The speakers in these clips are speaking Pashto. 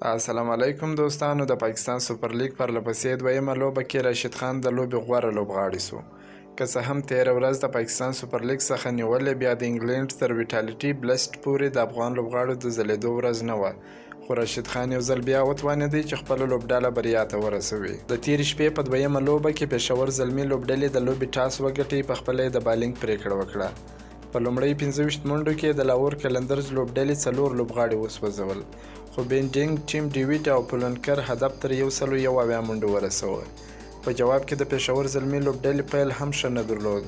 السلام علیکم دوستانو. د پاکستان سوپر لیګ پرلپسې دویمه لوبه کې راشد خان د لوبې غوره لوبغاړی سو. که څه هم تېره ورځ د پاکستان سوپر لیګ څخه نیولې بیا د انګلند تر ویټالټي بلسټ پورې د افغان لوبغاړو د ځلېدو ورځ نه وه، خو راشد خان یو ځل بیا وتوانېدی چې خپله لوبډله بریا ته ورسوي. د تېرې شپې په دویمه لوبه کې پېښور زلمي لوبډلې د لوبې ټاس وګټئ، په خپله یې د بالینګ پرېکړه وکړه. په لومړۍ 25 منډو کې د لاهور قلندرز لوبډلې 4 لوبغاړي وسوځول، خو بینډینګ، ټیم ډیویډ او پولنکر هدف تر 101 منډو ورسوه. په جواب کې د پېښور زلمي لوبډلې پیل هم ښه نه درلود،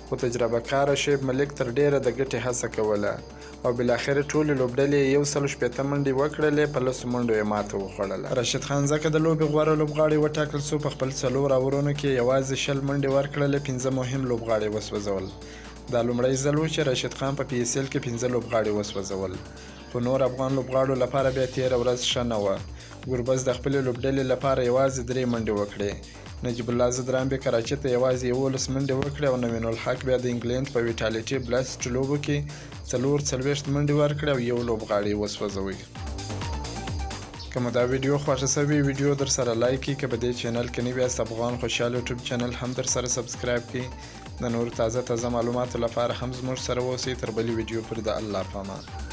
خو تجربه کاره شعیب ملک تر ډیره د ګټې هڅه کوله او بالاخره ټولې لوبډلې 160 منډې وکړلې، په 10 منډو یې ماته وخوړله. راشد خان ځکه د لوبې غوره لوبغاړی وټاکل سو. په خپل 4 اورونو کې یوازې 20 منډې ورکړلې، 15 مهم لوبغاړي وسوځول. دا لومړی ځل و چې راشد خان په پی اس ایل کې 15 لوبغاړي وسوځول، خو نور افغان لوبغاړو لپاره بیا تېره ورځ ښه نه وه. ګوربز د خپلې لوبډلې لپاره یوازې 3 منډې وکړې. نجیب الله زدران بیا کراچۍ ته یوازې 11 منډې وکړې او نوین الحق بیا د انګلند په ویټالټي بلسټ لوبو کې 44 منډې ورکړې او 1 لوبغاړی وسوځوي. که مو دا ویډیو خوښه شوې ویډیو در سره لایک کړئ. که په دې چینل کې نوي یاست افغان خوشحال یوټیوب چینل هم در سره سبسکرایب کړئ. د نور تازه معلوماتو لپاره هم زموږ سره اوسئ. تر بلې ویډیو پورې د الله په امان.